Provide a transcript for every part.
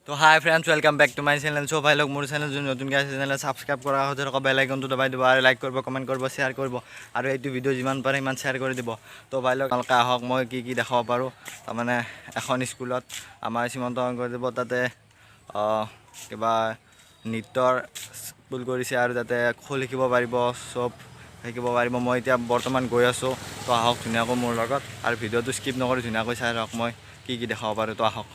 তো hi friends, welcome back to my channel. So ভাই লোক মোর চ্যানেল যদি নতুন আছে চ্যানেল সাবস্ক্রাইব করা হচ্ছে বেল আইকনটো দবাই দিব আর লাইক করব, কমেন্ট করব, শেয়ার করব আৰু এইটো ভিডিও যিমান পাৰে ইমান শেয়াৰ কৰি দিব। তো ভাই লোক আপোনালোকে আহক, মই কি দেখাব পাৰোঁ। তাৰমানে এখন স্কুলত আমাৰ শ্ৰীমন্ত শংকৰদেৱ তাতে কিবা নৃত্যৰ স্কুল কৰিছে আৰু তাতে খোল শিকিব পাৰিব, চব শিকিব পাৰিব। মই এতিয়া বৰ্তমান গৈ আছোঁ। তো আহক ধুনীয়াকৈ মোৰ লগত আৰু ভিডিঅ'টো স্কিপ নকৰি ধুনীয়াকৈ চাই আহক মই কি দেখাব পাৰোঁ। তো আহক।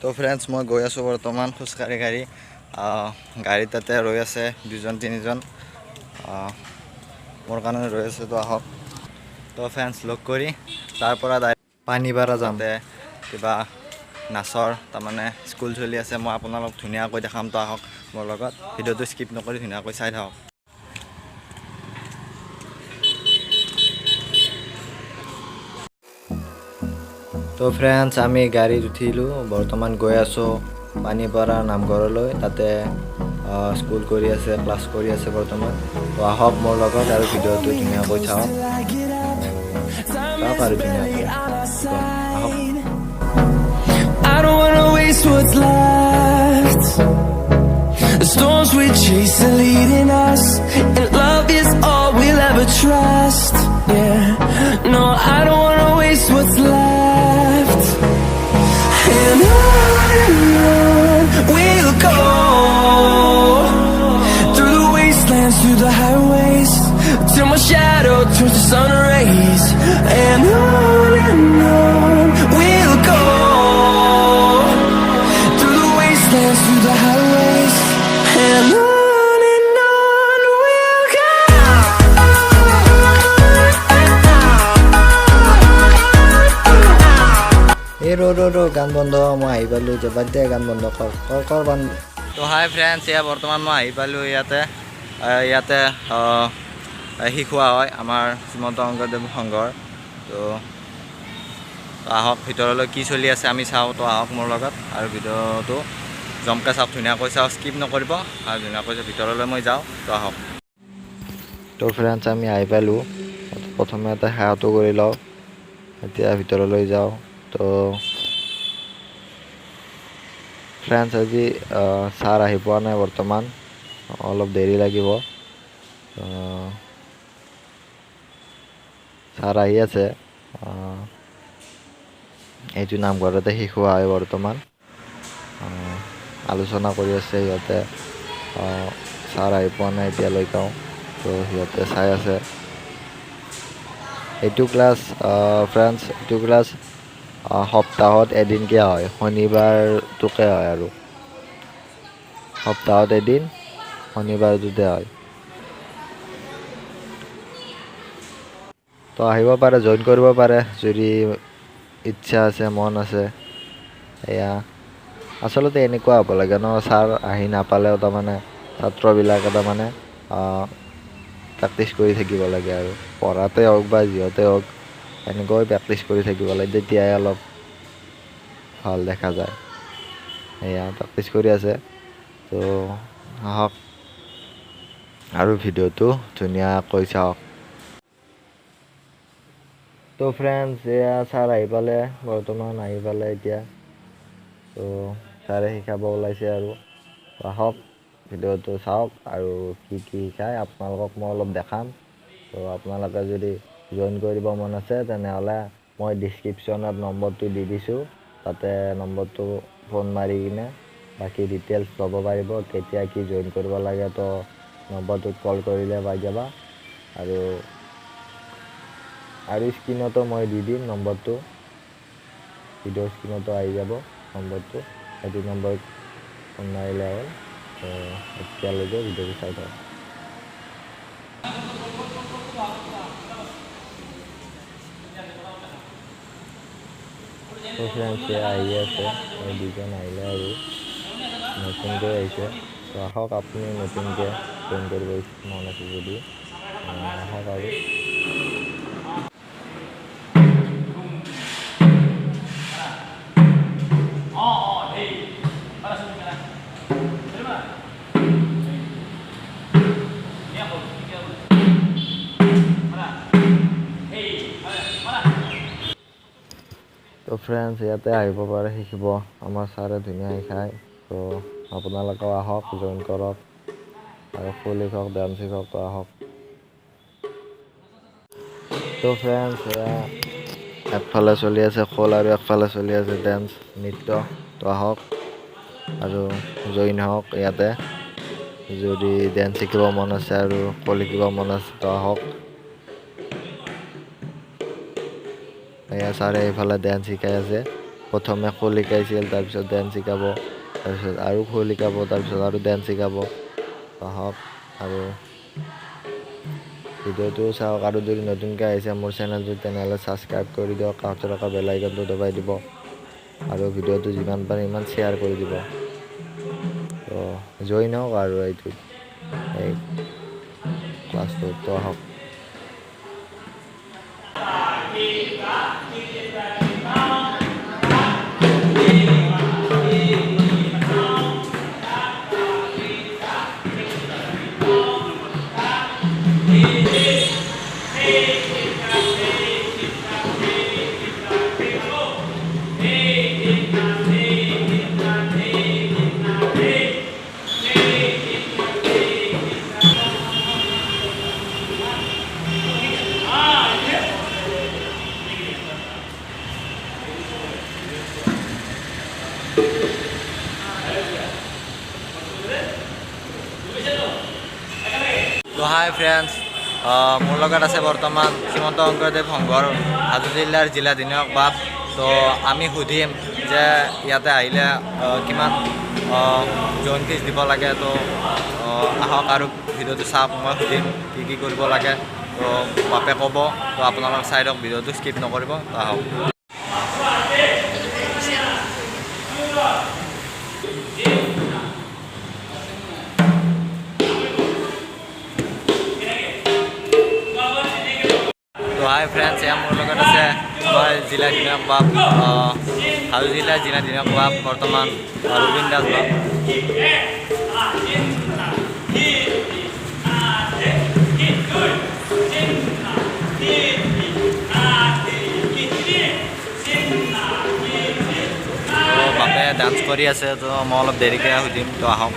তো ফ্ৰেণ্ডছ, মই গৈ আছোঁ বৰ্তমান খোজকাঢ়ি গাড়ী তাতে ৰৈ আছে 2-3জন মোৰ কাৰণে ৰৈ আছে। তো আহক। তো ফ্ৰেণ্ডছ, লগ কৰি তাৰ পৰা পানীপাৰা যাওঁতে কিবা নাচৰ তাৰমানে স্কুল চলি আছে। মই আপোনালোক ধুনীয়াকৈ দেখাম। তো আহক মোৰ লগত, ভিডিঅ'টো স্কিপ নকৰি ধুনীয়াকৈ চাই থাকক। তো ফ্ৰেণ্ডছ, আমি গাড়ীত উঠিলোঁ, বৰ্তমান গৈ আছোঁ পানীপাৰা নামঘৰলৈ। তাতে স্কুল কৰি আছে, ক্লাছ কৰি আছে বৰ্তমান। তো আহক মোৰ লগত আৰু ভিডিঅ'টো ধুনীয়াকৈ চাওক আৰু ধুনীয়াকৈ আহক। I don't wanna waste what's left. The storms we chase are leading us, and love is all we'll ever trust. Yeah, no, I don't wanna waste what's left. And on we'll go, through the wastelands, through the highways, till my shadow turns to sun rays. And on we'll go, through the wastelands, through the highways, and on we'll go. এই ৰ গান বন্ধ, মই আহি পালোঁ। যে বাদ দে, গান বন্ধ কৰ বান। তো হাই ফ্ৰেণ্ডছ, এয়া বৰ্তমান মই আহি পালোঁ। ইয়াতে শিকোৱা হয় আমাৰ শ্ৰীমন্ত শংকৰদেৱ সংঘৰ। তো আহক, ভিতৰলৈ কি চলি আছে আমি চাওঁ। তো আহক মোৰ লগত আৰু ভিডিঅ'টো জমকৈ চাওক, ধুনীয়াকৈ চাওক, স্কিপ নকৰিব আৰু ধুনীয়াকৈ ভিতৰলৈ মই যাওঁ। তো আহক। তো ফ্ৰেণ্ডছ, আমি আহি পালোঁ। প্ৰথমে এটা সেৱাটো কৰি লওঁ, এতিয়া ভিতৰলৈ যাওঁ। তো ফ্ৰেণ্ডছ, আজি ছাৰ আহি পোৱা নাই বৰ্তমান, অলপ দেৰি লাগিব। ছাৰ আহি আছে, এইটো নামঘৰতে শিকোৱা হয় বৰ্তমান। আলোচনা কৰি আছে সিহঁতে। ছাৰ আহি পোৱা নাই এতিয়ালৈকেও, তো সিহঁতে চাই আছে। এইটো ক্লাছ ফ্ৰেণ্ডছ, এইটো ক্লাছ সপ্তাহত এদিনকৈ হয়, শনিবাৰটোকে হয় আৰু সপ্তাহত এদিন শনিবাৰটোতে হয়। তো আহিব পাৰে, জইন কৰিব পাৰে যদি ইচ্ছা আছে, মন আছে। এয়া আচলতে এনেকুৱা হ'ব লাগে ন, ছাৰ আহি নাপালেও তাৰমানে ছাত্ৰবিলাকে তাৰমানে প্ৰেক্টিছ কৰি থাকিব লাগে আৰু পঢ়াতে হওক বা যিহতে হওক, এনেকৈ প্ৰেক্টিছ কৰি থাকিব লাগে, তেতিয়াই অলপ ভাল দেখা যায়। এয়া প্ৰেক্টিছ কৰি আছে। তো আহক আৰু ভিডিঅ'টো ধুনীয়াকৈ চাওক। তো ফ্ৰেণ্ডছ, এয়া ছাৰ আহি পালে, বৰ্তমান আহি পালে এতিয়া। তো ছাৰে শিকাব ওলাইছে আৰু আহক, ভিডিঅ'টো চাওক আৰু কি শিকায় আপোনালোকক মই অলপ দেখাম। তো আপোনালোকে যদি জইন কৰিব মন আছে তেনেহ'লে মই ডিছক্ৰিপশ্যনত নম্বৰটো দি দিছোঁ, তাতে নম্বৰটো ফোন মাৰি কিনে বাকী ডিটেইলছ ল'ব পাৰিব, কেতিয়া কি জইন কৰিব লাগে। তো নম্বৰটোত কল কৰিলে পাই যাবা আৰু স্ক্ৰীণতো মই দি দিম নম্বৰটো, ভিডিঅ' স্ক্ৰীণতো আহি যাব নম্বৰটো। সেইটো নম্বৰত ফোন মাৰিলে হ'ল। তো এতিয়ালৈকে ভিডিঅ'টো চাই থাকক। তো ফ্ৰেণ্ডছ, আহি আছে, এই দুজন আহিলে আৰু নতুনকৈ আহিছে। তো আহক, আপুনি নতুনকৈ জইন কৰিব মন আছে যদি আহক আৰু। তো ফ্ৰেণ্ডছ ইয়াতে আহিব পাৰে শিকিব, আমাৰ ছাৰে ধুনীয়া শিকায়। তো আপোনালোকেও আহক, জইন কৰক আৰু ফুল শিকক, ডান্স শিকক, তো আহক। তো ফ্ৰেণ্ডছ একফালে চলি আছে খোল আৰু একফালে চলি আছে ডেন্স নৃত্য। তো আহক আৰু জইন হওক ইয়াতে। যদি ডেন্স শিকিব মন আছে আৰু খোল শিকিব মন আছে তো আহক। এয়া ছাৰে এইফালে ডেন্স শিকাই আছে। প্ৰথমে খোল শিকাইছিল, তাৰপিছত ডেন্স শিকাব, তাৰপিছত আৰু খোল শিকাব, তাৰপিছত আৰু ডেন্স শিকাব। আহক আৰু ভিডিঅ'টো চাওক। আৰু যদি নতুনকৈ আহিছে মোৰ চেনেলটো তেনেহ'লে ছাবস্ক্ৰাইব কৰি দিয়ক, কাষত থকা বেল আইকনটো দবাই দিব আৰু ভিডিঅ'টো যিমান পাৰে সিমান শ্বেয়াৰ কৰি দিব। তো জইন হওক আৰু এইটোত এই ক্লাছটোত। তো আহক। তো হাই ফ্ৰেণ্ডছ, মোৰ লগত আছে বৰ্তমান শ্ৰীমন্ত শংকৰদেৱ সংঘৰ হাজো জিলাৰ জিলাধিনায়ক বাপ। তো আমি সুধিম যে ইয়াতে আহিলে কিমান জইন ফিজ দিব লাগে। তো আহক আৰু ভিডিঅ'টো চাওক, মই সুধিম কি কি কৰিব লাগে। তো বাপে ক'ব। তো আপোনালোক চাই দিয়ক, ভিডিঅ'টো স্কিপ নকৰিব। তো আহক। তো হাই ফ্ৰেণ্ডছ, এয়া মোৰ লগত আছে আমাৰ জিলাধিনায়ক বাপ, হাজো জিলাৰ জিলাধিনায়ক বাপ বৰ্তমান ৰবীন দাস বাপ। তো বাপে ডান্স কৰি আছে। তো মই অলপ দেৰিকৈ সুধিম। তো আহক।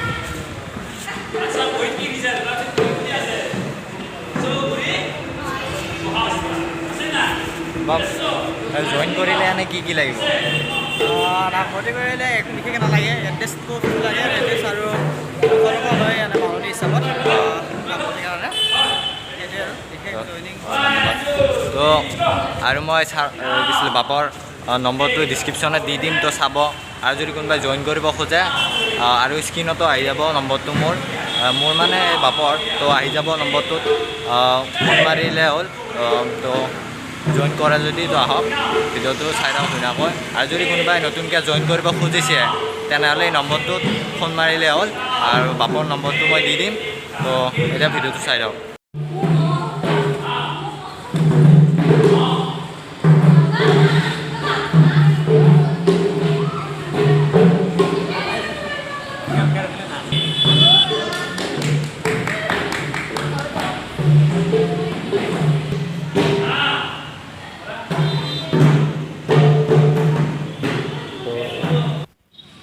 জইন কৰিলে এনে কি কি লাগিব? নামভৰ্তি কৰিলে একো বিশেষ নালাগে। এড্ৰেছটো লাগে, এড্ৰেছ আৰু হয় এনে মাননি হিচাপত নামভৰ্তিৰ কাৰণে সেইটোৱে আৰু বিশেষ জইনিং। তো আৰু মই দিছিলোঁ বাপৰ নম্বৰটো ডিছক্ৰিপশ্যনত দি দিম। তো চাব। আৰু যদি কোনোবাই জইন কৰিব খোজে আৰু স্ক্ৰীণতো আহি যাব নম্বৰটো মোৰ মানে বাপৰ। তো আহি যাব নম্বৰটোত, ফোন মাৰিলে হ'ল। তো জইন কৰে যদি তো আহক, ভিডিঅ'টো চাই লওক ধুনীয়াকৈ। আৰু যদি কোনোবাই নতুনকৈ জইন কৰিব খুজিছে তেনেহ'লে এই নম্বৰটোত ফোন মাৰিলে হ'ল আৰু বাপৰ নম্বৰটো মই দি দিম। তো এতিয়া ভিডিঅ'টো চাই লওক।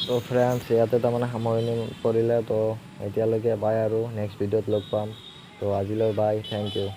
তো ফ্ৰেণ্ডছ ইয়াতে তাৰমানে সামৰণি পৰিলে। তো এতিয়ালৈকে বাই, আৰু নেক্সট ভিডিঅ'ত লগ পাম। তো আজিলৈ বাই, থেংক ইউ।